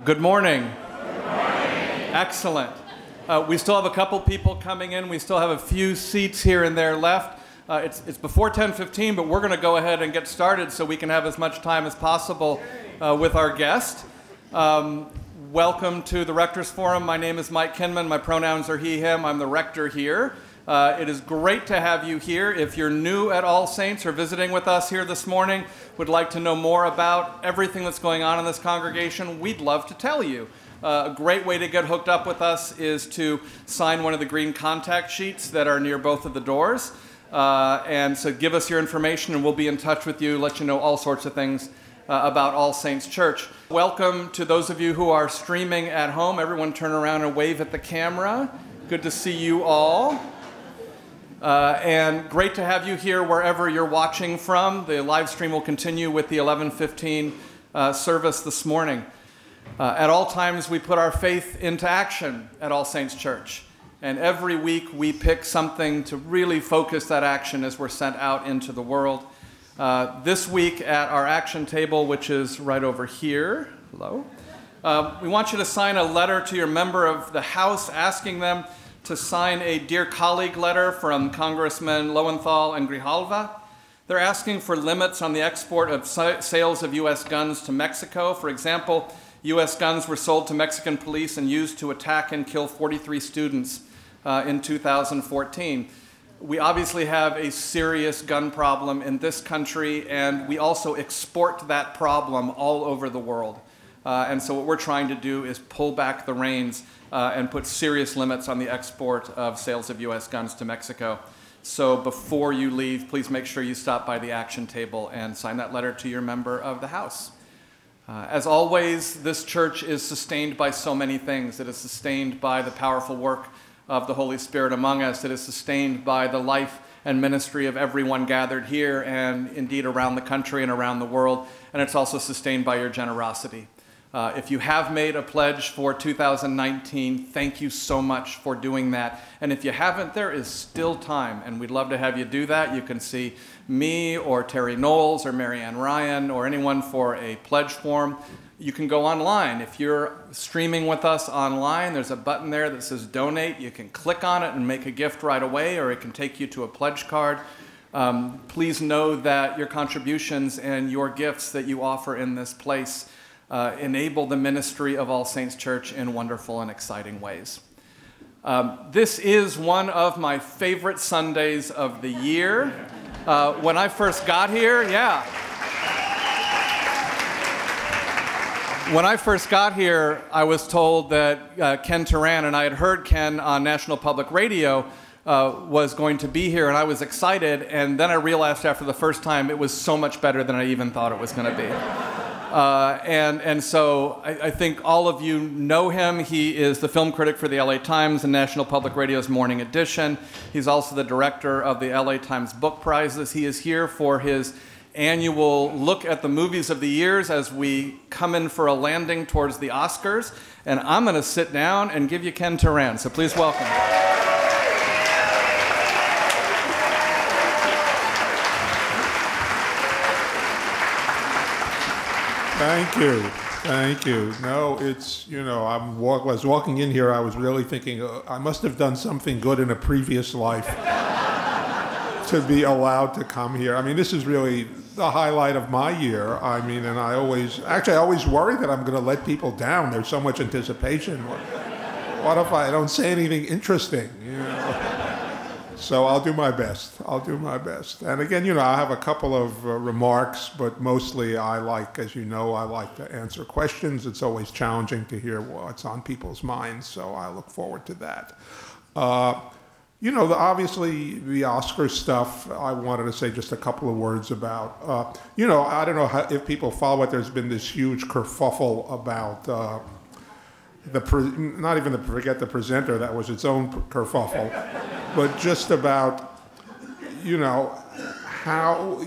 Good morning. Good morning. Excellent. We still have a couple people coming in. We still have a few seats here and there left. It's before 10:15, but we're going to go ahead and get started so we can have as much time as possible with our guest. Welcome to the Rector's Forum. My name is Mike Kinman. My pronouns are he, him. I'm the rector here. It is great to have you here. If you're new at All Saints or visiting with us here this morning, would like to know more about everything that's going on in this congregation, we'd love to tell you. A great way to get hooked up with us is to sign one of the green contact sheets that are near both of the doors. And so give us your information and we'll be in touch with you, let you know all sorts of things about All Saints Church. Welcome to those of you who are streaming at home. Everyone turn around and wave at the camera. Good to see you all. And great to have you here wherever you're watching from. The live stream will continue with the 11:15 service this morning. At all times, we put our faith into action at All Saints Church. And every week, we pick something to really focus that action as we're sent out into the world. This week at our action table, which is right over here, hello, we want you to sign a letter to your member of the House asking them to sign a Dear Colleague letter from Congressmen Lowenthal and Grijalva. They're asking for limits on the export of sales of U.S. guns to Mexico. For example, U.S. guns were sold to Mexican police and used to attack and kill 43 students in 2014. We obviously have a serious gun problem in this country, and we also export that problem all over the world. And so what we're trying to do is pull back the reins and put serious limits on the export of sales of U.S. guns to Mexico. So before you leave, please make sure you stop by the action table and sign that letter to your member of the House. As always, this church is sustained by so many things. It is sustained by the powerful work of the Holy Spirit among us. It is sustained by the life and ministry of everyone gathered here and indeed around the country and around the world. And it's also sustained by your generosity. If you have made a pledge for 2019, thank you so much for doing that. And if you haven't, there is still time, and we'd love to have you do that. You can see me or Terry Knowles or Marianne Ryan or anyone for a pledge form. You can go online. If you're streaming with us online, there's a button there that says Donate. You can click on it and make a gift right away, or it can take you to a pledge card. Please know that your contributions and your gifts that you offer in this place enable the ministry of All Saints Church in wonderful and exciting ways. This is one of my favorite Sundays of the year. When I first got here, When I first got here, I was told that Ken Turan, and I had heard Ken on National Public Radio, was going to be here, and I was excited, and then I realized after the first time it was so much better than I even thought it was going to be. And so I think all of you know him. He is the film critic for the LA Times and National Public Radio's Morning Edition. He's also the director of the LA Times Book Prizes. He is here for his annual look at the movies of the years as we come in for a landing towards the Oscars. And I'm going to sit down and give you Ken Turan. So please welcome. Thank you. Thank you. No, it's, I was walking in here, I was really thinking, I must have done something good in a previous life to be allowed to come here. I mean, this is really the highlight of my year. I mean, and I always worry that I'm going to let people down. There's so much anticipation. What if I don't say anything interesting, So I'll do my best. I'll do my best. And again, I have a couple of remarks, but mostly I like to answer questions. It's always challenging to hear what's on people's minds, so I look forward to that. Obviously the Oscar stuff, I wanted to say just a couple of words about. I don't know if people follow it. There's been this huge kerfuffle about forget the presenter, that was its own kerfuffle, but just about, how,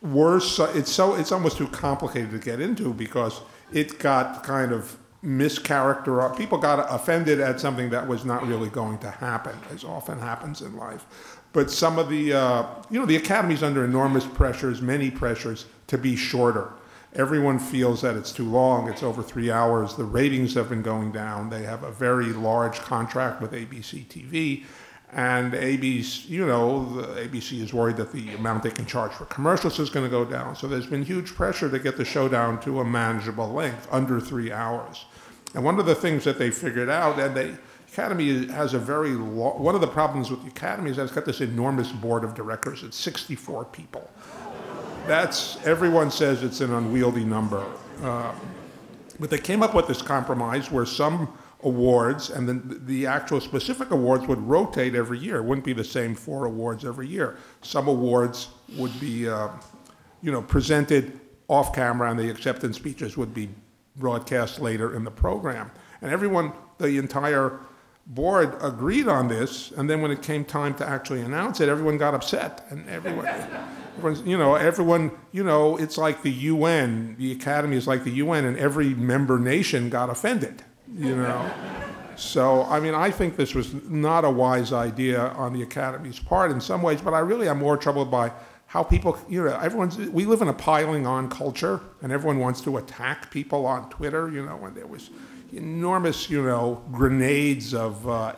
it's almost too complicated to get into because it got kind of mischaracterized. People got offended at something that was not really going to happen, as often happens in life. But some of the, the Academy's under enormous pressures, many pressures, to be shorter. Everyone feels that it's too long. It's over 3 hours. The ratings have been going down. They have a very large contract with ABC TV. And ABC, the ABC is worried that the amount they can charge for commercials is going to go down. So there's been huge pressure to get the show down to a manageable length, under 3 hours. And one of the things that they figured out, and the Academy has a very one of the problems with the Academy is that it's got this enormous board of directors. It's 64 people. Everyone says it's an unwieldy number. But they came up with this compromise where some awards and then the actual specific awards would rotate every year. It wouldn't be the same 4 awards every year. Some awards would be, presented off camera, and the acceptance speeches would be broadcast later in the program. And everyone, the entire board agreed on this, and then when it came time to actually announce it, everyone got upset, and everyone, it's like the UN. The Academy is like the UN, and every member nation got offended. So, I think this was not a wise idea on the Academy's part in some ways, but I really am more troubled by how people, we live in a piling on culture, and everyone wants to attack people on Twitter, when there was enormous, grenades of,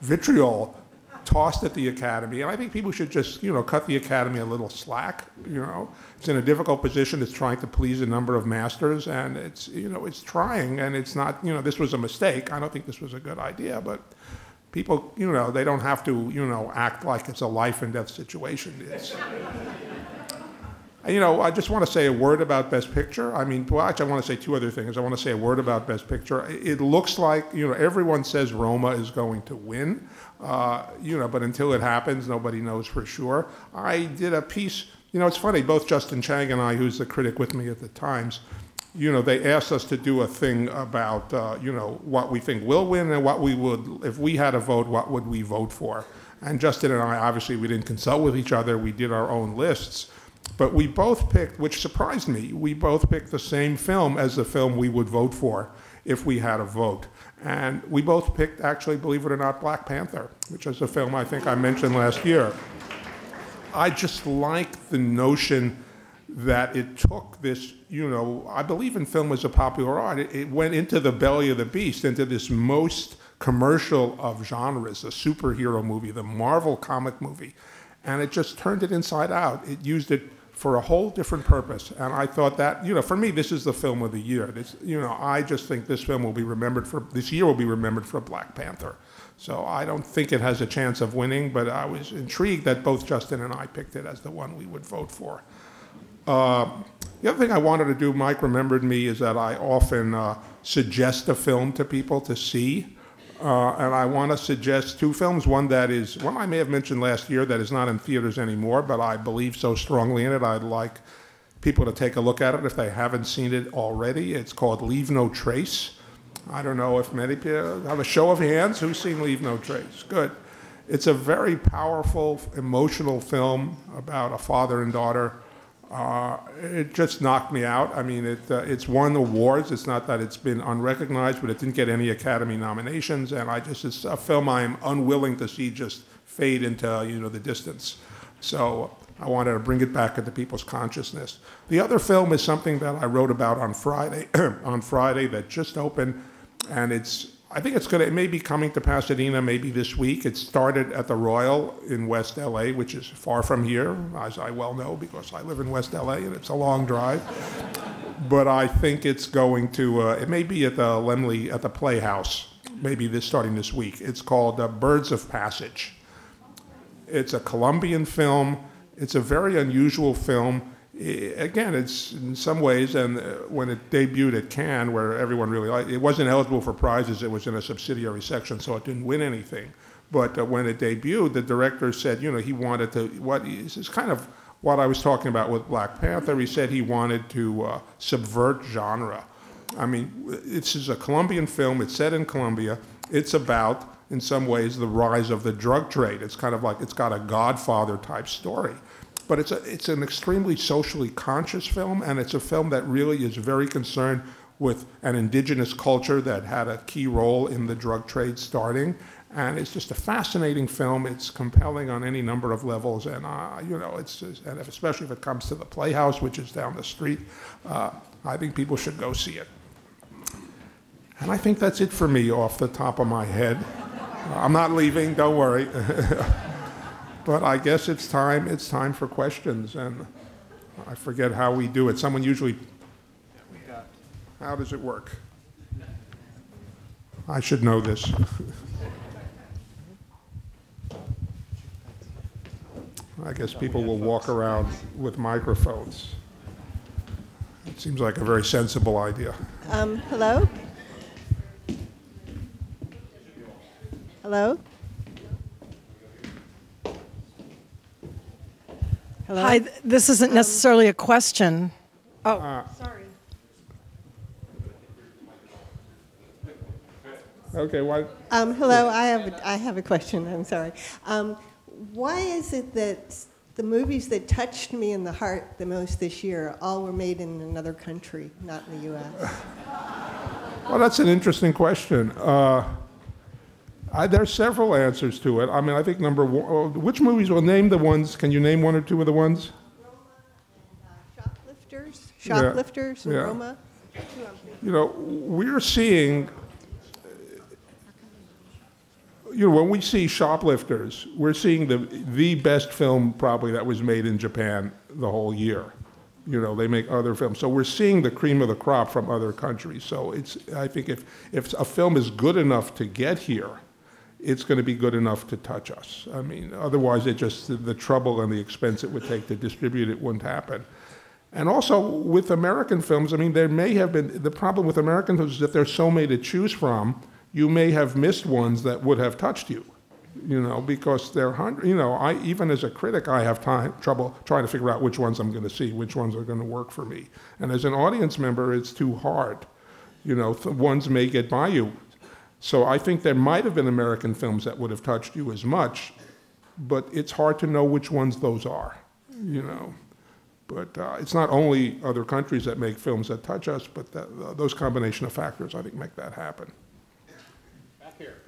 vitriol tossed at the Academy. And I think people should just, cut the Academy a little slack, It's in a difficult position. It's trying to please a number of masters, and it's, it's trying, and it's not, this was a mistake. I don't think this was a good idea, but people, they don't have to, act like it's a life and death situation. I just want to say a word about Best Picture. Actually, I want to say 2 other things. I want to say a word about Best Picture. It looks like, everyone says Roma is going to win, but until it happens, nobody knows for sure. I did a piece, it's funny, both Justin Chang and I, who's the critic with me at the Times, they asked us to do a thing about, what we think will win and what we would, if we had a vote, what would we vote for? And Justin and I, obviously, we didn't consult with each other. We did our own lists. But we both picked, which surprised me, we both picked the same film as the film we would vote for if we had a vote. And we both picked, actually, believe it or not, Black Panther, which is a film I think I mentioned last year. I just like the notion that it took this, I believe in film as a popular art. It went into the belly of the beast, into this most commercial of genres, the superhero movie, the Marvel comic movie. And it just turned it inside out. It used it for a whole different purpose. And I thought that, for me, this is the film of the year. I just think this year will be remembered for Black Panther. So I don't think it has a chance of winning, but I was intrigued that both Justin and I picked it as the one we would vote for. The other thing I wanted to do, Mike remembered me, is that I often suggest a film to people to see. And I want to suggest 2 films. One I may have mentioned last year that is not in theaters anymore, but I believe so strongly in it, I'd like people to take a look at it if they haven't seen it already. It's called Leave No Trace. I don't know if many people have a show of hands. Who's seen Leave No Trace? Good. It's a very powerful, emotional film about a father and daughter. It just knocked me out. It's won awards. It's not that it's been unrecognized, but it didn't get any Academy nominations. And it's a film I'm unwilling to see just fade into, the distance. So I wanted to bring it back into people's consciousness. The other film is something that I wrote about on Friday, that just opened, and it may be coming to Pasadena maybe this week. It started at the Royal in West LA, which is far from here, as I well know, because I live in West LA and it's a long drive. But I think it's going to, it may be at the Playhouse, starting this week. It's called Birds of Passage. It's a Colombian film. It's a very unusual film. Again, it's in some ways, and when it debuted at Cannes, where everyone really liked it, it wasn't eligible for prizes. It was in a subsidiary section, so it didn't win anything. But when it debuted, the director said, he wanted to, this is kind of what I was talking about with Black Panther. He said he wanted to subvert genre. This is a Colombian film. It's set in Colombia. It's about, in some ways, the rise of the drug trade. It's kind of like, it's got a Godfather type story. But it's an extremely socially conscious film, and it's a film that really is very concerned with an indigenous culture that had a key role in the drug trade starting. And it's just a fascinating film. It's compelling on any number of levels, and you know, and especially if it comes to the Playhouse, which is down the street, I think people should go see it. And I think that's it for me off the top of my head. I'm not leaving, don't worry. But I guess it's time for questions, and I forget how we do it. Someone usually, how does it work? I should know this. I guess people will walk around with microphones. It seems like a very sensible idea. Hello? Hello? Hello? Hi, this isn't necessarily a question. Oh, sorry. Okay, why? Hello, I have a question, I'm sorry. Why is it that the movies that touched me in the heart the most this year all were made in another country, not in the U.S.? Well, that's an interesting question. There's several answers to it. I mean, I think number one, which movies, will name the ones, can you name one or two of the ones? Roma and Shoplifters and yeah. Roma. You know, we're seeing, you know, when we see Shoplifters, we're seeing the best film probably that was made in Japan the whole year. You know, they make other films. So we're seeing the cream of the crop from other countries. So I think if a film is good enough to get here, it's going to be good enough to touch us. I mean, otherwise the trouble and the expense it would take to distribute it wouldn't happen. And also with American films, I mean, there may have been, the problem with American films is that there's so many to choose from, you may have missed ones that would have touched you, you know, because they're you know, even as a critic, I have trouble trying to figure out which ones I'm going to see, which ones are going to work for me. And as an audience member, it's too hard. You know, ones may get by you. So I think there might have been American films that would have touched you as much, but it's hard to know which ones those are, you know. But it's not only other countries that make films that touch us, but those combination of factors, I think, make that happen. Back here.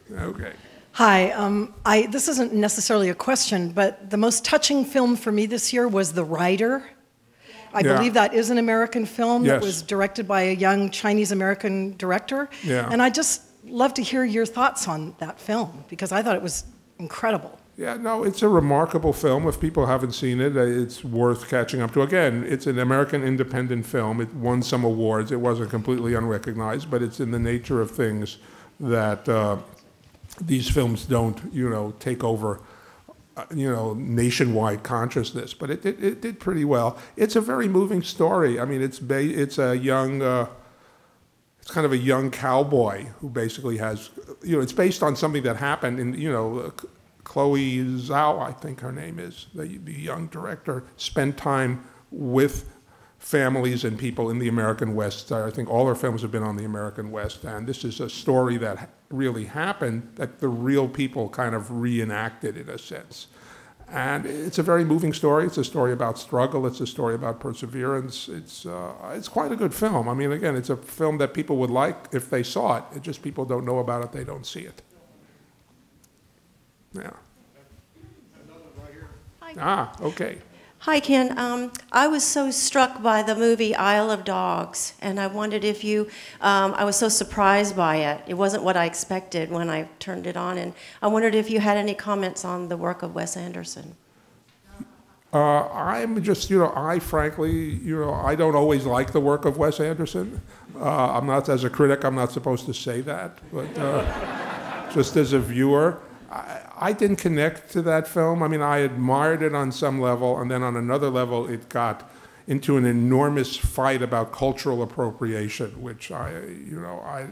Okay. Hi, this isn't necessarily a question, but the most touching film for me this year was The Rider. I believe that is an American film that was directed by a young Chinese-American director. Yeah. And I just love to hear your thoughts on that film, because I thought it was incredible. Yeah, no, it's a remarkable film. If people haven't seen it, it's worth catching up to. Again, it's an American independent film. It won some awards. It wasn't completely unrecognized, but it's in the nature of things that these films don't, you know, take over, you know, nationwide consciousness. But it did pretty well. It's a very moving story. I mean, it's a young, it's kind of a young cowboy who basically has, you know, it's based on something that happened in, you know, Chloe Zhao, I think her name is, the young director, spent time with families and people in the American West. I think all her films have been on the American West, and this is a story that really happened that the real people kind of reenacted in a sense. And it's a very moving story. It's a story about struggle. It's a story about perseverance. It's quite a good film. I mean, again, it's a film that people would like if they saw it. It's just people don't know about it. They don't see it. Yeah. Hi. Okay. Hi, Ken. I was so struck by the movie Isle of Dogs, and I wondered if you, I was so surprised by it. It wasn't what I expected when I turned it on, and I wondered if you had any comments on the work of Wes Anderson. I'm just, you know, I frankly, you know, I don't always like the work of Wes Anderson. I'm not, as a critic, I'm not supposed to say that, but just as a viewer, I didn't connect to that film. I mean, I admired it on some level, and then on another level, it got into an enormous fight about cultural appropriation, which I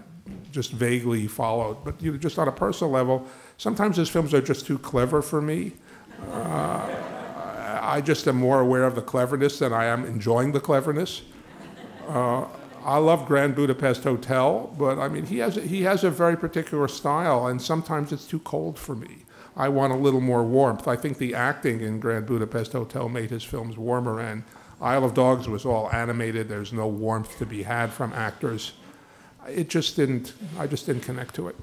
just vaguely followed. But you know, just on a personal level, sometimes his films are just too clever for me. I just am more aware of the cleverness than I am enjoying the cleverness. I love Grand Budapest Hotel, but I mean, he has a very particular style, and sometimes it's too cold for me. I want a little more warmth. I think the acting in Grand Budapest Hotel made his films warmer, and Isle of Dogs was all animated. There's no warmth to be had from actors. I just didn't connect to it.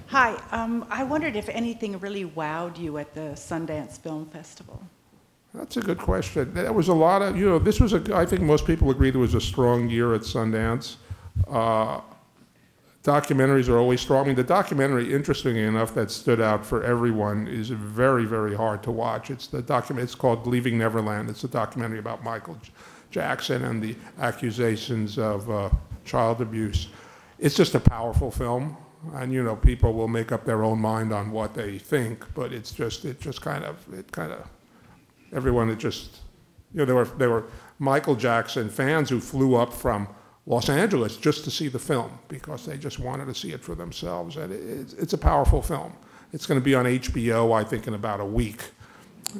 Hi, I wondered if anything really wowed you at the Sundance Film Festival. That's a good question. There was a lot of, this was I think most people agreed it was a strong year at Sundance. Documentaries are always strong. I mean, the documentary, interestingly enough, that stood out for everyone is very, very hard to watch. It's called Leaving Neverland. It's a documentary about Michael Jackson and the accusations of child abuse. It's just a powerful film. And people will make up their own mind on what they think, but everyone there were Michael Jackson fans who flew up from Los Angeles just to see the film because they just wanted to see it for themselves. And it's a powerful film. It's going to be on HBO, I think, in about a week,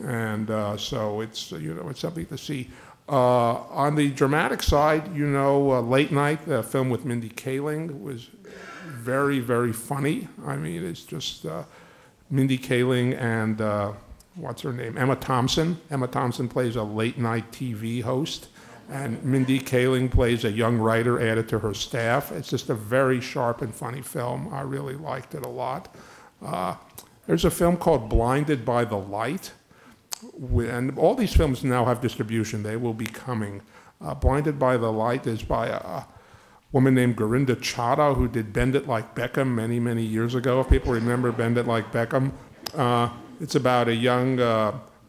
and so it's it's something to see. On the dramatic side, Late Night, the film with Mindy Kaling, was very, very funny. I mean, it's just Mindy Kaling and what's her name? Emma Thompson. Emma Thompson plays a late night TV host, and Mindy Kaling plays a young writer added to her staff. It's just a very sharp and funny film. I really liked it a lot. There's a film called Blinded by the Light, and all these films now have distribution. They will be coming. Blinded by the Light is by a woman named Gorinda Chadha, who did Bend It Like Beckham many, many years ago. If people remember Bend It Like Beckham, it's about a young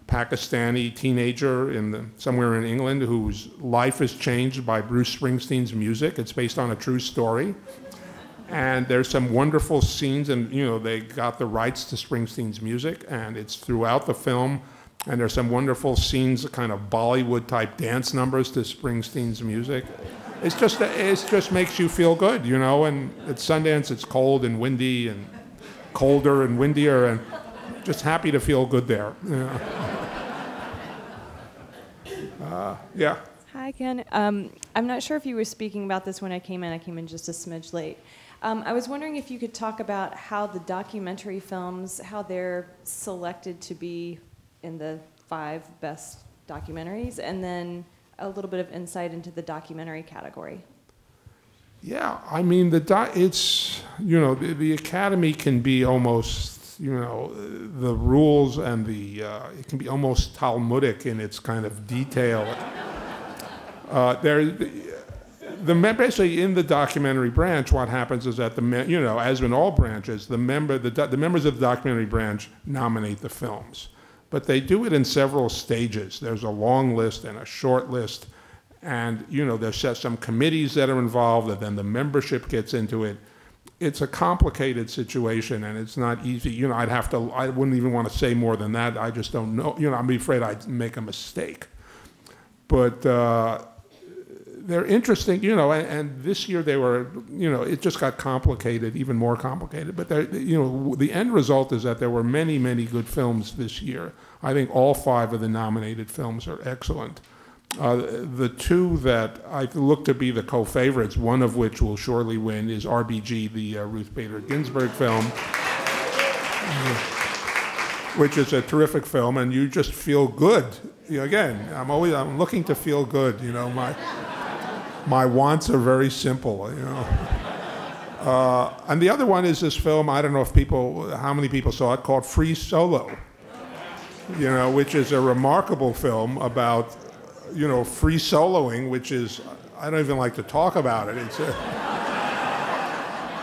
Pakistani teenager somewhere in England whose life is changed by Bruce Springsteen's music. It's based on a true story. And there's some wonderful scenes, and they got the rights to Springsteen's music, and it's throughout the film. And there's some wonderful scenes, kind of Bollywood-type dance numbers to Springsteen's music. It just makes you feel good, and at Sundance it's cold and windy and colder and windier, and just happy to feel good there. Yeah. Hi, Ken. I'm not sure if you were speaking about this when I came in. I came in just a smidge late. I was wondering if you could talk about how the documentary films, how they're selected to be in the 5 best documentaries, and then a little bit of insight into the documentary category. Yeah, I mean, it's, the Academy can be almost, the rules and it can be almost Talmudic in its kind of detail. Basically in the documentary branch, what happens is that as in all branches, the members of the documentary branch nominate the films. But they do it in several stages. There's a long list and a short list, and there's some committees that are involved, and then the membership gets into it. It's a complicated situation, and it's not easy. I wouldn't even want to say more than that. I just don't know. I'm afraid I'd make a mistake. But they're interesting, and this year they were, it just got complicated, even more complicated. But the end result is that there were many, many good films this year. I think all 5 of the nominated films are excellent. The 2 that I look to be the co-favorites, one of which will surely win, is RBG, the Ruth Bader Ginsburg film, which is a terrific film, and you just feel good. Again, I'm looking to feel good. My wants are very simple. And the other one is this film. I don't know how many people saw it, called Free Solo. Which is a remarkable film about, free soloing, which is, I don't even like to talk about it. It's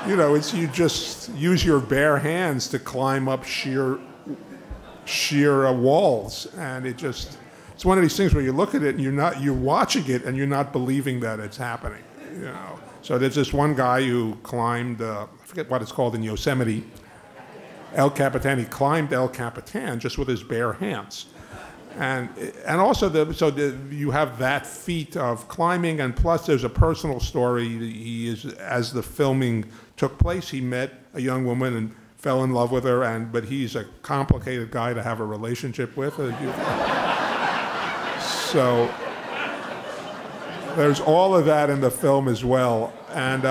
it's you just use your bare hands to climb up sheer walls, and it's one of these things where you look at it and you're watching it and you're not believing that it's happening. So there's this one guy who climbed, I forget what it's called in Yosemite, El Capitan. He climbed El Capitan just with his bare hands, and also you have that feat of climbing, and plus there's a personal story. As the filming took place, he met a young woman and fell in love with her, but he's a complicated guy to have a relationship with. So there's all of that in the film as well. And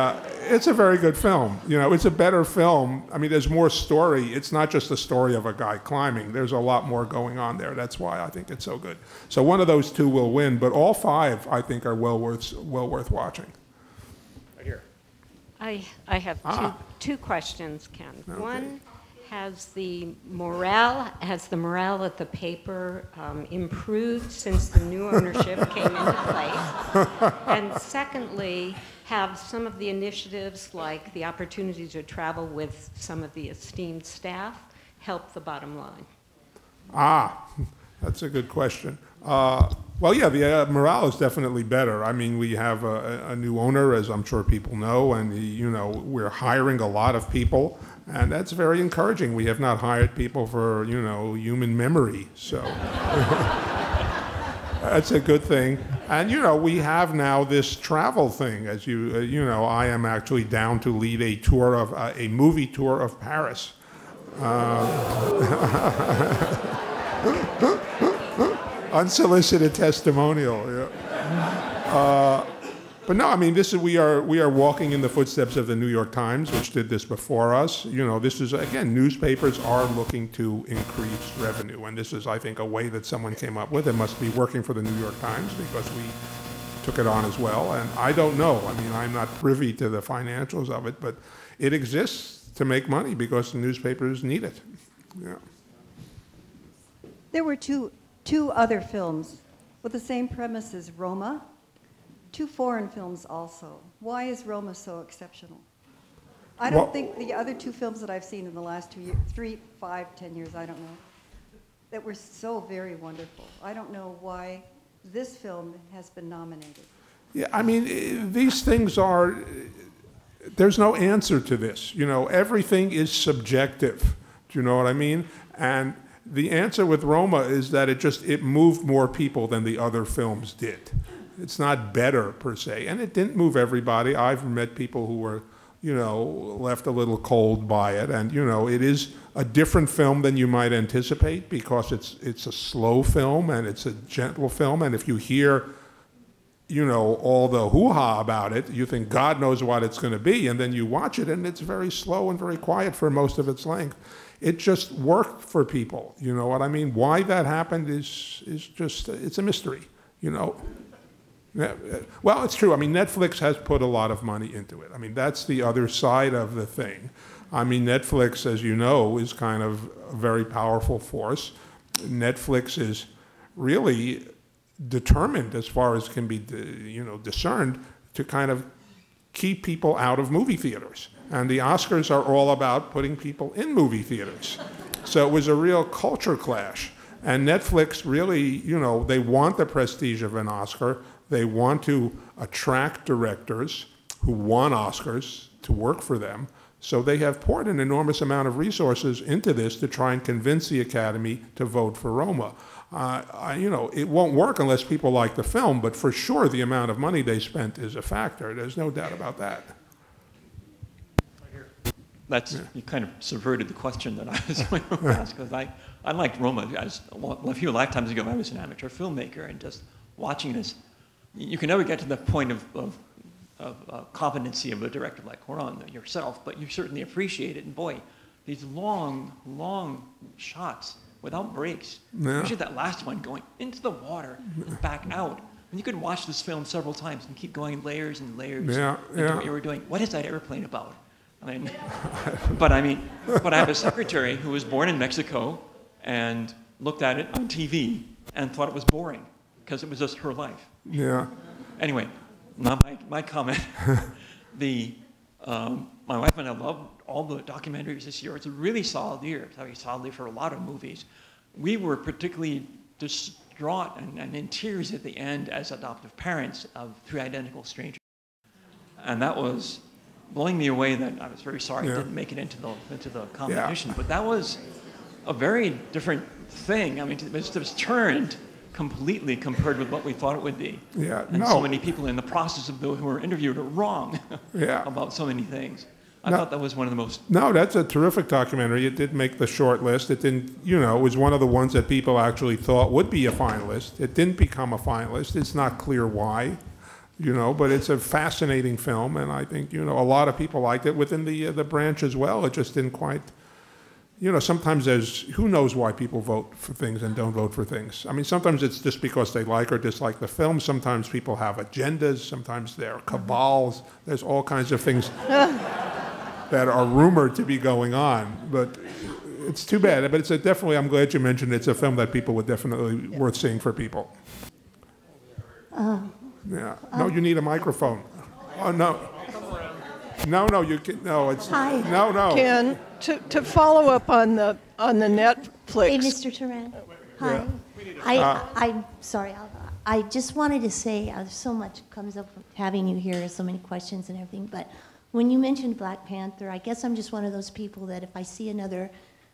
it's a very good film. You know, it's a better film. I mean, there's more story. It's not just the story of a guy climbing. There's a lot more going on there. That's why I think it's so good. So one of those two will win, but all five, I think, are well worth watching. Right here. I have two questions, Ken. Okay. One, has the morale of the paper improved since the new ownership came into place? And secondly, have some of the initiatives, like the opportunity to travel with some of the esteemed staff, help the bottom line? That's a good question. Well, yeah, the morale is definitely better. I mean, we have a new owner, as I'm sure people know, and we're hiring a lot of people, and that's very encouraging. We have not hired people for human memory, so that's a good thing. And we have now this travel thing, as I am actually down to lead a movie tour of Paris. Unsolicited testimonial. Yeah. But no, I mean, we are walking in the footsteps of the New York Times, which did this before us. This is, again, newspapers are looking to increase revenue, and this is, I think, a way that someone came up with. It must be working for the New York Times, because we took it on as well. And I don't know. I mean, I'm not privy to the financials of it, but it exists to make money because the newspapers need it. Yeah. There were two other films with the same premise as Roma, two foreign films also. Why is Roma so exceptional? I don't think the other two films that I've seen in the last 2 years, 3, 5, 10 years, I don't know, that were so very wonderful. I don't know why this film has been nominated. Yeah, I mean, these things there's no answer to this. Everything is subjective. Do you know what I mean? And the answer with Roma is that it moved more people than the other films did. It's not better per se, and it didn't move everybody. I've met people who were, left a little cold by it, and it is a different film than you might anticipate because it's a slow film and it's a gentle film, and if you hear, all the hoo-ha about it, you think God knows what it's going to be, and then you watch it and it's very slow and very quiet for most of its length. It just worked for people. You know what I mean? Why that happened is just, it's a mystery, Yeah, well, it's true. I mean, Netflix has put a lot of money into it. I mean, that's the other side of the thing. I mean, Netflix, as you know, is kind of a very powerful force. Netflix is really determined, as far as can be, discerned, to kind of keep people out of movie theaters. And the Oscars are all about putting people in movie theaters. So it was a real culture clash. And Netflix really, they want the prestige of an Oscar. They want to attract directors who won Oscars to work for them. So they have poured an enormous amount of resources into this to try and convince the Academy to vote for Roma. It won't work unless people like the film, but for sure the amount of money they spent is a factor. There's no doubt about that. You kind of subverted the question that I was going to ask, because I liked Roma. A few lifetimes ago, I was an amateur filmmaker, and just watching this, you can never get to the point of competency of a director like Turan yourself, but you certainly appreciate it. And boy, these long, long shots without breaks, especially that last one going into the water and back out. And you could watch this film several times and keep going layers and layers into what you were doing. What is that airplane about? I mean, but I have a secretary who was born in Mexico and looked at it on TV and thought it was boring because it was just her life. Yeah. Anyway, not my comment. My wife and I loved all the documentaries this year. It's a really solid year, very solidly for a lot of movies. We were particularly distraught and in tears at the end as adoptive parents of Three Identical Strangers. And that was blowing me away. That I was very sorry it didn't make it into the competition. But that was a very different thing. I mean, it was turned completely compared with what we thought it would be. Yeah, and so many people in the process of who were interviewed are wrong about so many things. I thought that was one of the most... No, that's a terrific documentary. It did make the short list. It didn't, it was one of the ones that people actually thought would be a finalist. It didn't become a finalist. It's not clear why. you know, but it's a fascinating film, and I think, you know, a lot of people liked it within the branch as well. It just didn't quite, you know, sometimes there's, who knows why people vote for things and don't vote for things. I mean, sometimes it's just because they like or dislike the film. Sometimes people have agendas. Sometimes there are cabals. There's all kinds of things that are rumored to be going on. But it's too bad. But it's definitely, I'm glad you mentioned it's a film that people would definitely worth seeing for people. Yeah. No, you need a microphone. Oh, no. No, you can, no, it's, Hi. no. Ken, to follow up on the Netflix. Hey, Mr. Turan. Hi. I'm sorry. I just wanted to say so much comes up from having you here, so many questions and everything. But when you mentioned Black Panther, I guess I'm just one of those people that if I see another,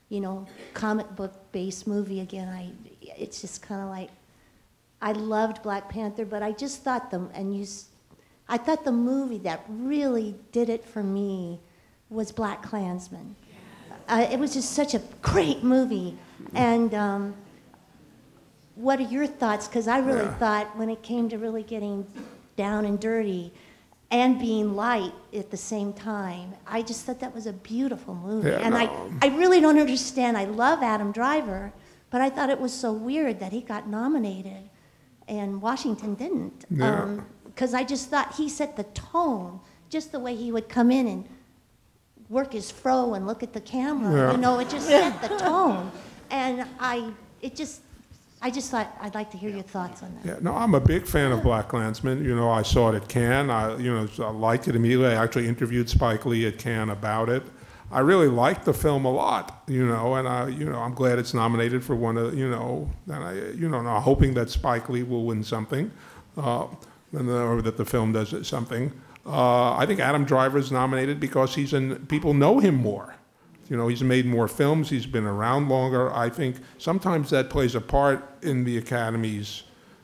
you know, comic book-based movie again, it's just kind of like, I loved Black Panther, but I just thought I thought the movie that really did it for me was Black Klansmen. It was just such a great movie. And what are your thoughts? Because I really thought when it came to really getting down and dirty and being light at the same time, I just thought that was a beautiful movie. Yeah, and I really don't understand. I love Adam Driver, but I thought it was so weird that he got nominated and Washington didn't. Yeah. Because I just thought he set the tone, just the way he would come in and work his fro and look at the camera. Yeah. You know, it just set the tone. And I just thought I'd like to hear your thoughts on that. Yeah, no, I'm a big fan of Black Klansmen. You know, I saw it at Cannes. I liked it immediately. I actually interviewed Spike Lee at Cannes about it. I really liked the film a lot, you know, and I'm glad it's nominated for one of, you know, and I'm hoping that Spike Lee will win something. Or that the film does something. I think Adam Driver's nominated because people know him more. You know, he's made more films, he's been around longer. I think sometimes that plays a part in the academies.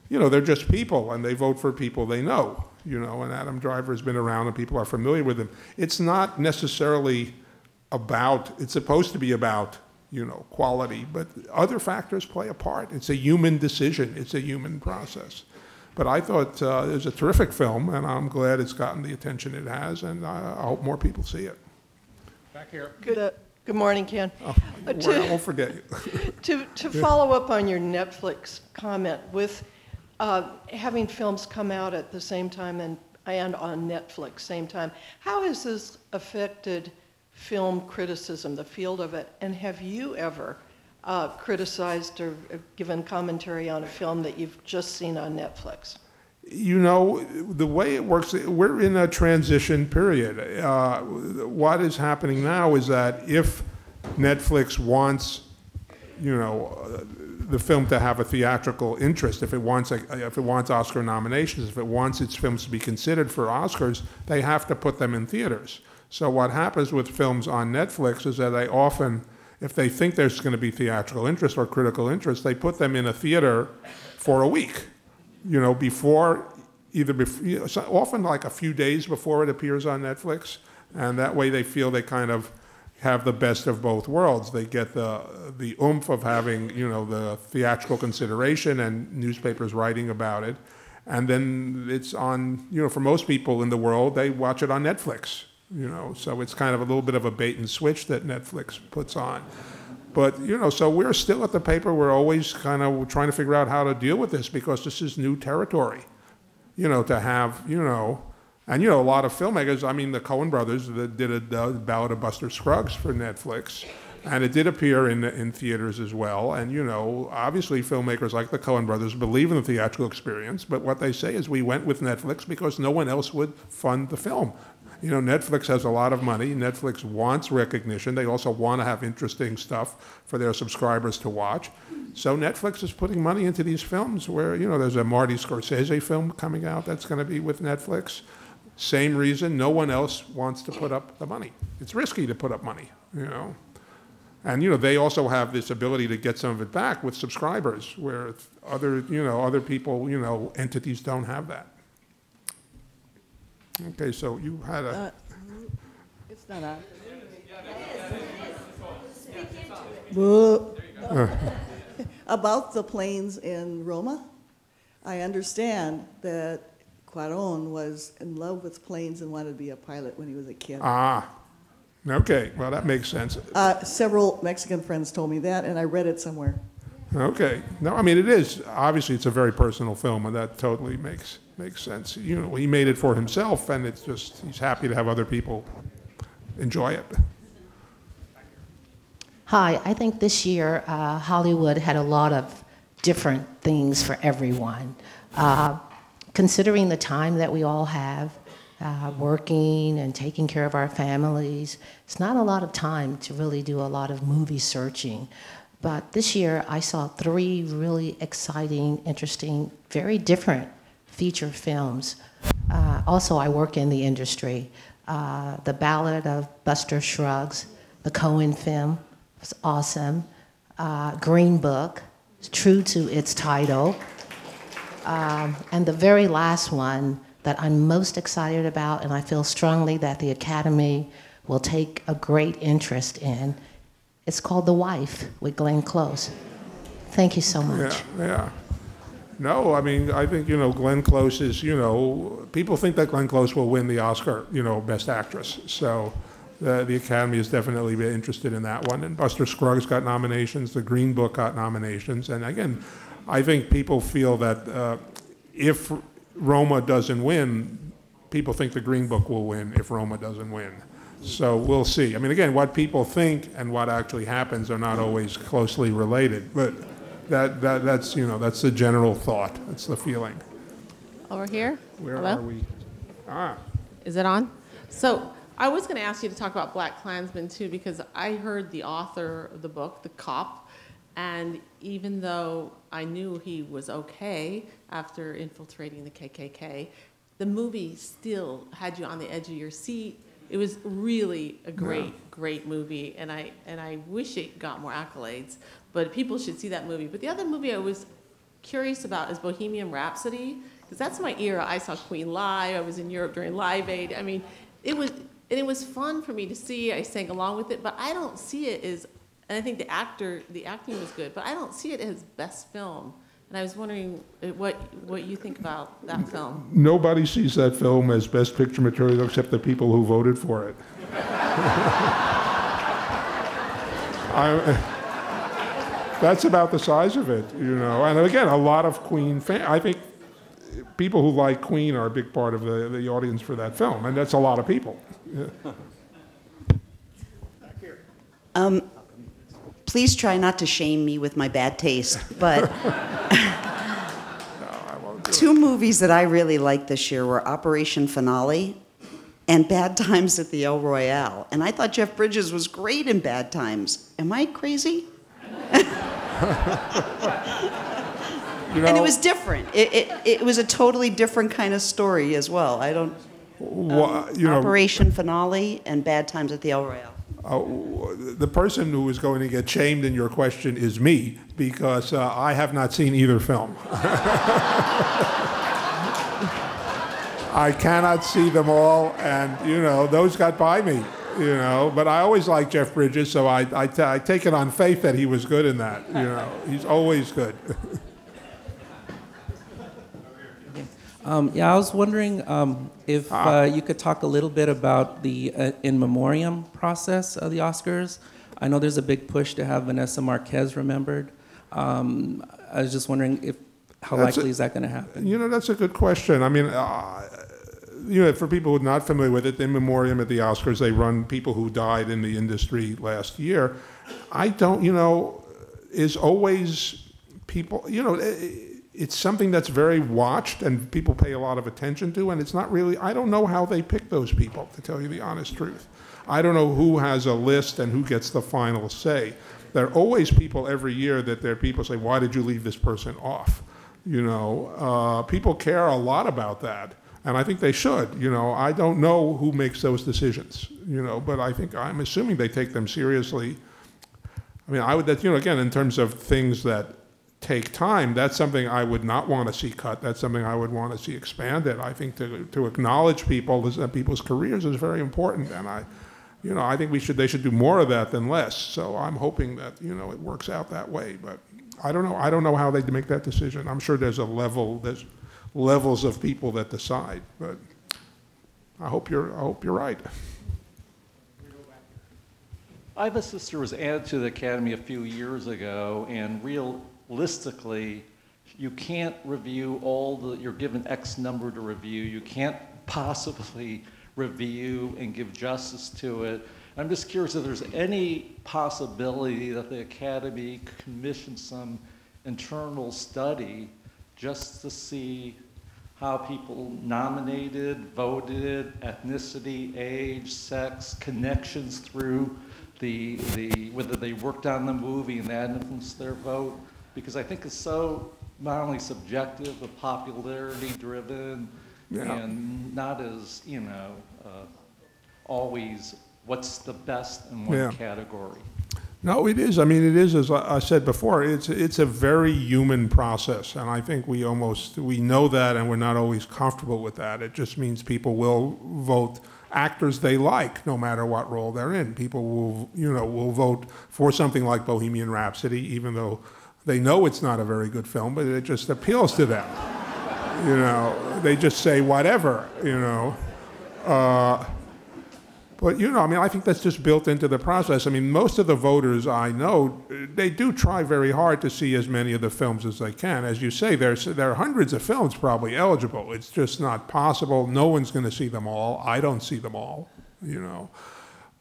You know, they're just people and they vote for people they know, you know, and Adam Driver has been around and people are familiar with him. It's not necessarily it's supposed to be about, you know, quality, but other factors play a part. It's a human decision, it's a human process. But I thought it was a terrific film, and I'm glad it's gotten the attention it has, and I hope more people see it. Back here. Good morning, Ken. Oh, I won't forget you. To follow up on your Netflix comment, with having films come out at the same time and on Netflix same time, how has this affected film criticism, the field of it, and have you ever criticized or given commentary on a film that you've just seen on Netflix? You know, the way it works, we're in a transition period. What is happening now is that if Netflix wants, you know, the film to have a theatrical interest, if it wants Oscar nominations, if it wants its films to be considered for Oscars, they have to put them in theaters. So what happens with films on Netflix is that they often, if they think there's going to be theatrical interest or critical interest, they put them in a theater for a week, you know, often like a few days before it appears on Netflix, and that way they feel they kind of have the best of both worlds. They get the oomph of having, you know, the theatrical consideration and newspapers writing about it, and then it's on, you know, for most people in the world, they watch it on Netflix. You know, so it's kind of a little bit of a bait and switch that Netflix puts on. But, you know, so we're still at the paper. We're always kind of trying to figure out how to deal with this because this is new territory, you know, to have, you know, and, you know, a lot of filmmakers, I mean, the Coen brothers did a Ballad of Buster Scruggs for Netflix, and it did appear in theaters as well. And, you know, obviously filmmakers like the Coen brothers believe in the theatrical experience, but what they say is we went with Netflix because no one else would fund the film. You know, Netflix has a lot of money. Netflix wants recognition. They also want to have interesting stuff for their subscribers to watch. So Netflix is putting money into these films where, you know, there's a Marty Scorsese film coming out that's going to be with Netflix. Same reason, no one else wants to put up the money. It's risky to put up money, you know. And, you know, they also have this ability to get some of it back with subscribers where other people, you know, entities don't have that. Okay, so you had a... It's not on. About the planes in Roma, I understand that Cuarón was in love with planes and wanted to be a pilot when he was a kid. Ah, okay. Well, that makes sense. Several Mexican friends told me that, and I read it somewhere. Okay. No, I mean, it is. Obviously, it's a very personal film, and that totally makes sense. You know, he made it for himself, and it's just, he's happy to have other people enjoy it. Hi, I think this year Hollywood had a lot of different things for everyone. Considering the time that we all have, working and taking care of our families, it's not a lot of time to really do a lot of movie searching. But this year I saw 3 really exciting, interesting, very different feature films. Also, I work in the industry. The Ballad of Buster Scruggs, the Coen film, was awesome. Green Book, true to its title. And the very last one that I'm most excited about, and I feel strongly that the Academy will take a great interest in, it's called The Wife with Glenn Close. Thank you so much. Yeah. No, I mean, I think, Glenn Close is, people think that Glenn Close will win the Oscar, Best Actress. So the Academy has definitely been interested in that one. And Buster Scruggs got nominations, the Green Book got nominations. And again, I think people feel that if Roma doesn't win, people think the Green Book will win if Roma doesn't win. So we'll see. I mean, again, what people think and what actually happens are not always closely related. But that's that's the general thought. That's the feeling. Over here? Where Hello? are we? Is it on? So I was going to ask you to talk about Black Klansmen too, because I heard the author of the book, the cop, and even though I knew he was okay after infiltrating the KKK, the movie still had you on the edge of your seat. It was really a great movie, and I wish it got more accolades. But people should see that movie. But the other movie I was curious about is Bohemian Rhapsody, because that's my era. I saw Queen live. I was in Europe during Live Aid. I mean, it was fun for me to see. I sang along with it, but I don't see it as, and I think the acting was good, but I don't see it as best film. And I was wondering what you think about that film. Nobody sees that film as best picture material except the people who voted for it. That's about the size of it, And again, a lot of Queen fans. I think people who like Queen are a big part of the audience for that film, and that's a lot of people. Yeah. Please try not to shame me with my bad taste, but two movies that I really liked this year were Operation Finale and Bad Times at the El Royale. And I thought Jeff Bridges was great in Bad Times. Am I crazy? And it was different. It was a totally different kind of story as well. Operation Finale and Bad Times at the El Royale. The person who is going to get shamed in your question is me, because I have not seen either film. I cannot see them all, and those got by me. But I always liked Jeff Bridges, so I take it on faith that he was good in that. He's always good. I was wondering if you could talk a little bit about the in memoriam process of the Oscars. I know there's a big push to have Vanessa Marquez remembered. I was just wondering how likely is that going to happen? That's a good question. I mean, for people who are not familiar with it, in memoriam at the Oscars, they run people who died in the industry last year. I don't, is always people, it's something that's very watched and people pay a lot of attention to, and it's not really, I don't know how they pick those people, to tell you the honest truth. I don't know who has a list and who gets the final say. There are always people every year that people say, why did you leave this person off? People care a lot about that, and I think they should. I don't know who makes those decisions, but I'm assuming they take them seriously. I mean, again, in terms of things that take time, that's something I would not want to see cut. That's something I would want to see expanded. I think to acknowledge people's careers is very important, and I think they should do more of that than less. So I'm hoping that it works out that way. But I don't know. I don't know how they make that decision. I'm sure there's levels of people that decide. But I hope you're right. I have a sister who was added to the Academy a few years ago, and realistically, you can't review you're given X number to review. You can't possibly review and give justice to it. I'm just curious if there's any possibility that the Academy commissioned some internal study just to see how people nominated, voted, ethnicity, age, sex, connections through whether they worked on the movie and that influenced their vote. Because I think it's so not only subjective, but popularity driven, and not as, always what's the best in one category. No, it is. I mean, it is, as I said before, it's a very human process. And I think we know that, and we're not always comfortable with that. It just means people will vote actors they like, no matter what role they're in. People will vote for something like Bohemian Rhapsody, even though they know it's not a very good film, but it just appeals to them. They just say whatever, But, I think that's just built into the process. I mean, most of the voters I know, they do try very hard to see as many of the films as they can. As you say, there are hundreds of films probably eligible. It's just not possible. No one's going to see them all. I don't see them all,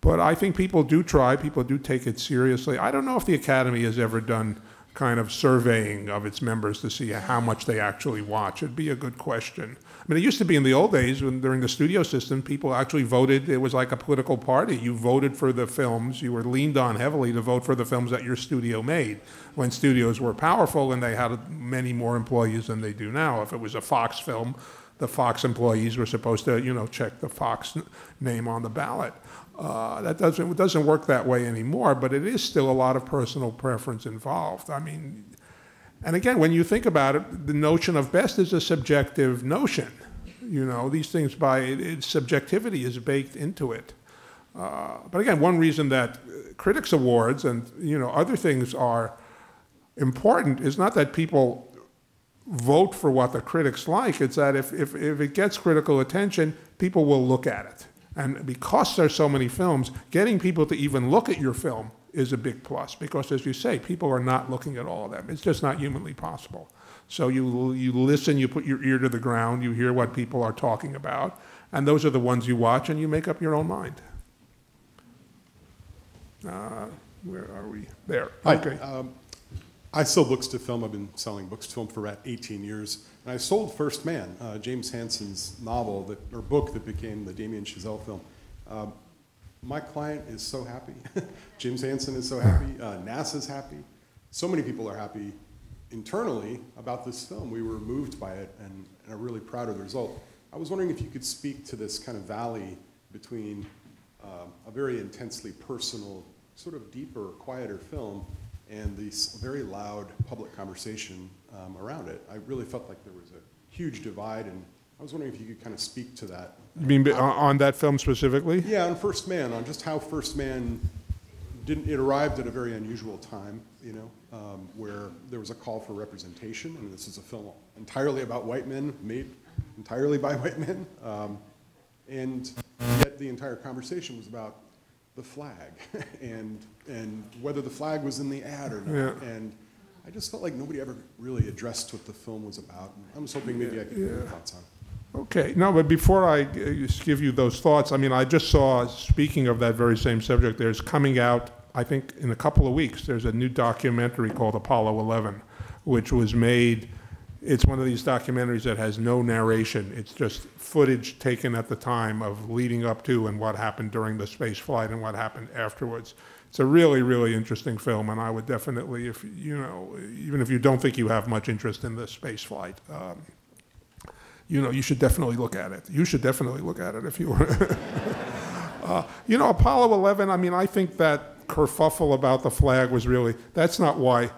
But I think people do try. People do take it seriously. I don't know if the Academy has ever done kind of surveying of its members to see how much they actually watch. It'd be a good question. I mean, it used to be in the old days, during the studio system, people actually voted. It was like a political party. You voted for the films. You were leaned on heavily to vote for the films that your studio made, when studios were powerful and they had many more employees than they do now. If it was a Fox film, the Fox employees were supposed to, check the Fox name on the ballot. It doesn't work that way anymore, but it is still a lot of personal preference involved. I mean, and again, when you think about it, the notion of best is a subjective notion. These things its subjectivity is baked into it. But again, one reason that critics awards and other things are important is not that people vote for what the critics like. It's that if it gets critical attention, people will look at it. And because there's so many films, getting people to even look at your film is a big plus, because, as you say, people are not looking at all of them. It's just not humanly possible. So you listen, you put your ear to the ground, you hear what people are talking about, and those are the ones you watch, and you make up your own mind. Where are we? There. Hi. Okay. I sell books to film. I've been selling books to film for about 18 years. And I sold First Man, James Hanson's novel, or book that became the Damien Chazelle film. My client is so happy. James Hanson is so happy. NASA's happy. So many people are happy internally about this film. We were moved by it and are really proud of the result. I was wondering if you could speak to this kind of valley between a very intensely personal, sort of deeper, quieter film and this very loud public conversation around it. I really felt like there was a huge divide, and I was wondering if you could kind of speak to that. You mean on that film specifically? Yeah, on First Man, on just how First Man it arrived at a very unusual time, where there was a call for representation, and this is a film entirely about white men, made entirely by white men, and yet the entire conversation was about the flag and whether the flag was in the ad or not. Yeah. And I just felt like nobody ever really addressed what the film was about. And I was hoping maybe I could get your thoughts on. Okay, no, but before I give you those thoughts, I mean, I just saw, speaking of that very same subject, there's coming out, I think in a couple of weeks, there's a new documentary called Apollo 11, which was made, it's one of these documentaries that has no narration. It's just footage taken at the time of leading up to and what happened during the space flight and what happened afterwards. It's a really, really interesting film, and I would definitely, if even if you don't think you have much interest in the space flight, you should definitely look at it. You should definitely look at it if you were. Apollo 11, I mean, I think that kerfuffle about the flag was really, that's not why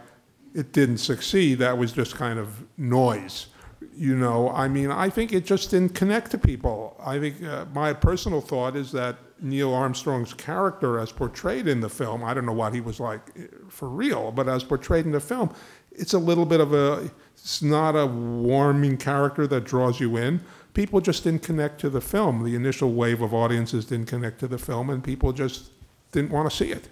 it didn't succeed. That was just kind of noise. I mean, I think it just didn't connect to people. I think my personal thought is that, Neil Armstrong's character as portrayed in the film, I don't know what he was like for real, but as portrayed in the film, it's a little bit of it's not a warming character that draws you in. People just didn't connect to the film. The initial wave of audiences didn't connect to the film, and people just didn't want to see it.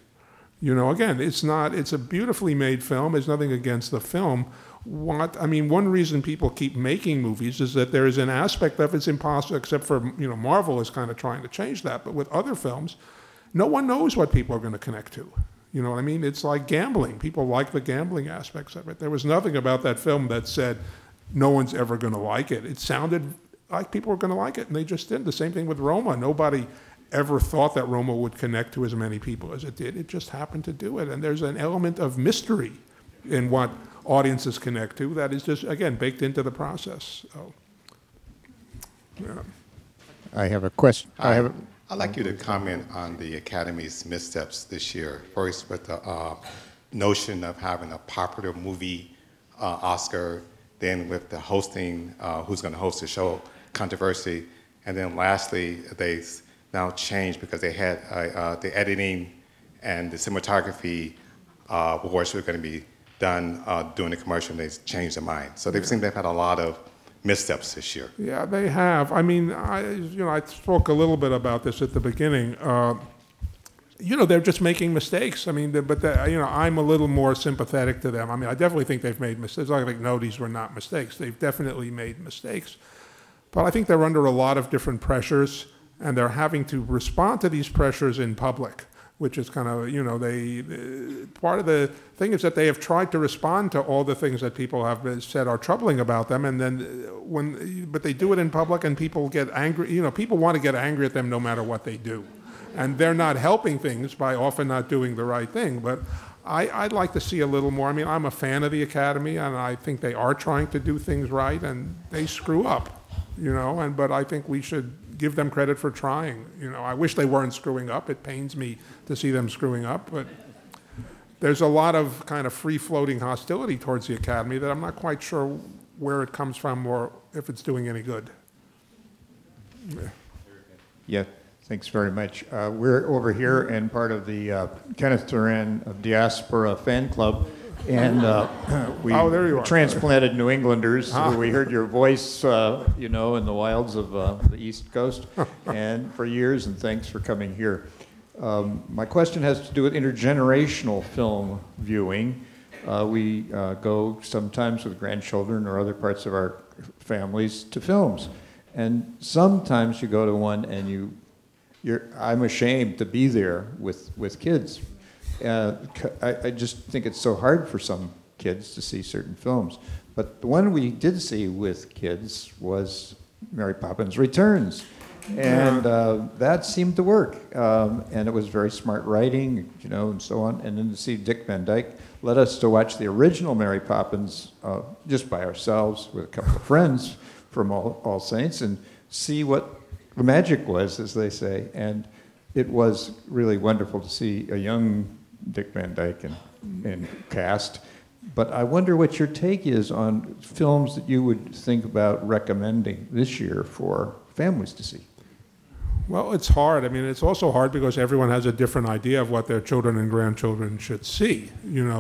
Again, it's a beautifully made film. There's nothing against the film. One reason people keep making movies is that there is an aspect of it's impossible, except for, Marvel is kind of trying to change that. But with other films, no one knows what people are going to connect to. You know what I mean? It's like gambling. People like the gambling aspects of it. There was nothing about that film that said no one's ever going to like it. It sounded like people were going to like it, and they just didn't. The same thing with Roma. Nobody ever thought that Roma would connect to as many people as it did. It just happened to do it. And there's an element of mystery in what audiences connect to that is just, again, baked into the process. So, yeah. I have a question. I'd like you to comment on the Academy's missteps this year. First, with the notion of having a popular movie Oscar, then with the hosting, who's going to host the show controversy, and then lastly, they now changed because they had the editing and the cinematography awards were going to be done during the commercial, and they changed their mind. So they've seen they've had a lot of missteps this year. Yeah, they have. I spoke a little bit about this at the beginning. They're just making mistakes. I'm a little more sympathetic to them. I definitely think they've made mistakes. I think, no, these were not mistakes. They've definitely made mistakes. But I think they're under a lot of different pressures, and they're having to respond to these pressures in public, which is kind of, part of the thing is that they have tried to respond to all the things that people have said are troubling about them, and then but they do it in public, and people get angry. People want to get angry at them no matter what they do, and they're not helping things by often not doing the right thing. But I'd like to see a little more. I'm a fan of the Academy, and I think they are trying to do things right, and they screw up, but I think we should give them credit for trying. I wish they weren't screwing up. It pains me to see them screwing up, but there's a lot of kind of free-floating hostility towards the Academy that I'm not quite sure where it comes from or if it's doing any good. Yeah, thanks very much. We're over here and part of the Kenneth Turan of Diaspora Fan Club, and we transplanted New Englanders. We heard your voice, in the wilds of the East Coast, and for years, and thanks for coming here. My question has to do with intergenerational film viewing. We go sometimes with grandchildren or other parts of our families to films, and sometimes you go to one and I'm ashamed to be there with kids. I just think it's so hard for some kids to see certain films. But the one we did see with kids was Mary Poppins Returns. And that seemed to work. And it was very smart writing, and so on. And then to see Dick Van Dyke led us to watch the original Mary Poppins just by ourselves with a couple of friends from All Saints and see what the magic was, as they say. And it was really wonderful to see a young Dick Van Dyke and cast. But I wonder what your take is on films that you would think about recommending this year for families to see. Well, it's hard. It's also hard because everyone has a different idea of what their children and grandchildren should see.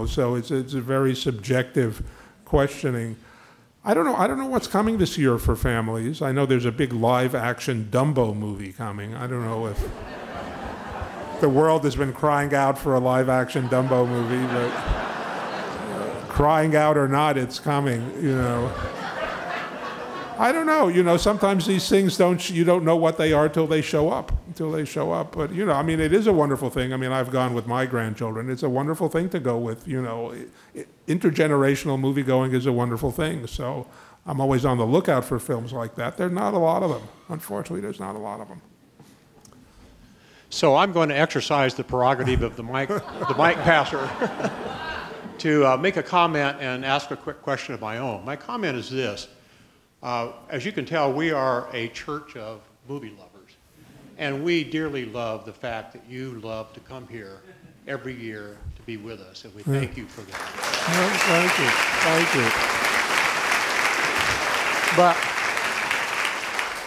So it's a very subjective questioning. I don't know what's coming this year for families. I know there's a big live-action Dumbo movie coming. I don't know if the world has been crying out for a live-action Dumbo movie, but crying out or not, it's coming, I don't know. Sometimes these things you don't know what they are till they show up. But, it is a wonderful thing. I've gone with my grandchildren. It's a wonderful thing to go with, Intergenerational movie going is a wonderful thing. So I'm always on the lookout for films like that. There are not a lot of them. Unfortunately, there's not a lot of them. So I'm going to exercise the prerogative of the mic passer to make a comment and ask a quick question of my own. My comment is this. As you can tell, we are a church of movie lovers, and we dearly love the fact that you love to come here every year to be with us, and we thank you for that. Thank you. But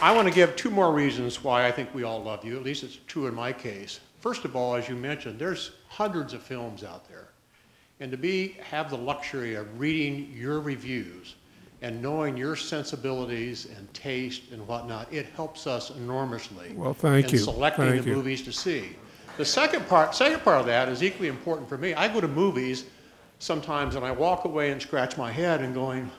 I want to give two more reasons why I think we all love you. At least it's true in my case. First of all, as you mentioned, there's hundreds of films out there. And to have the luxury of reading your reviews and knowing your sensibilities and taste and whatnot, it helps us enormously in selecting the movies to see. The second part of that is equally important for me. I go to movies sometimes and I walk away and scratch my head and going,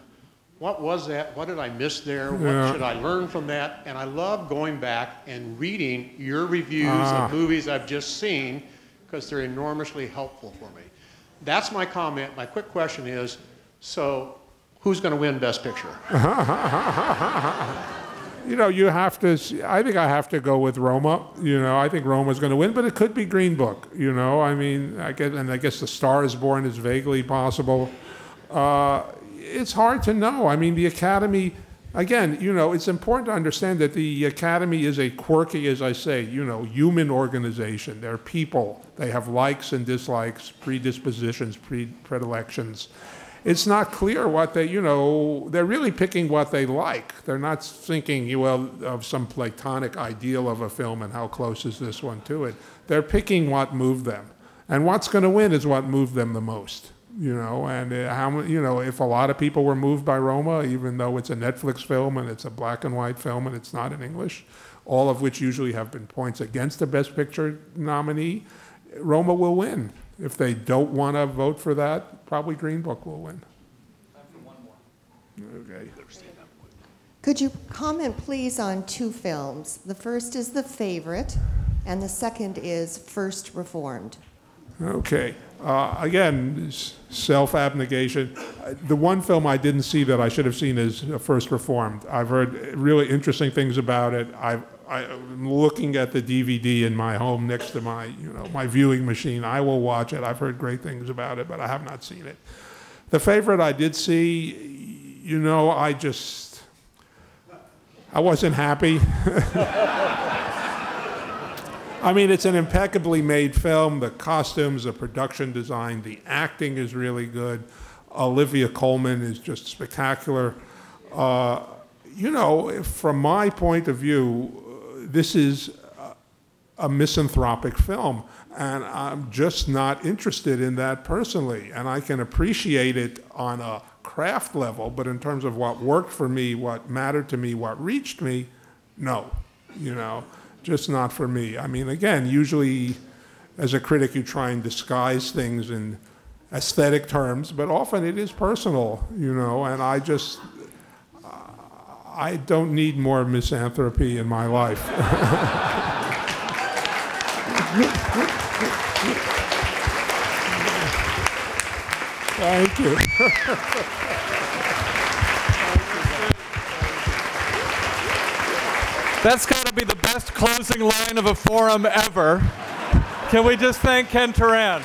what was that? What did I miss there? What should I learn from that? And I love going back and reading your reviews of movies I've just seen because they're enormously helpful for me. That's my comment. My quick question is, so who's going to win Best Picture? You know, you have to, I think I have to go with Roma. You know, I think Roma's going to win, but it could be Green Book. You know, I mean, I guess The Star is Born is vaguely possible. It's hard to know. I mean, the Academy, again, you know, it's important to understand that the Academy is a quirky, as I say, you know, human organization. They're people. They have likes and dislikes, predispositions, predilections. It's not clear what they, you know, they're really picking what they like. They're not thinking, well, of some platonic ideal of a film and how close is this one to it. They're picking what moved them. And what's going to win is what moved them the most. You know, and you know, if a lot of people were moved by Roma, even though it's a Netflix film and it's a black and white film and it's not in English, all of which usually have been points against the Best Picture nominee, Roma will win. If they don't want to vote for that, probably Green Book will win. Time for one more. Okay. Could you comment, please, on two films? The first is The Favorite, and the second is First Reformed. Okay. Again, self-abnegation. The one film I didn't see that I should have seen is First Reformed. I've heard really interesting things about it. I'm looking at the DVD in my home next to my, you know, my viewing machine. I will watch it. I've heard great things about it, but I have not seen it. The Favorite I did see, you know, I wasn't happy. I mean, it's an impeccably made film. The costumes, the production design, the acting is really good. Olivia Colman is just spectacular. You know, from my point of view, this is a misanthropic film, and I'm just not interested in that personally. And I can appreciate it on a craft level, but in terms of what worked for me, what mattered to me, what reached me, no, you know. Just not for me. I mean, again, usually as a critic you try and disguise things in aesthetic terms, but often it is personal, you know, and I don't need more misanthropy in my life. Thank you. That's got to be the best closing line of a forum ever. Can we just thank Ken Turan?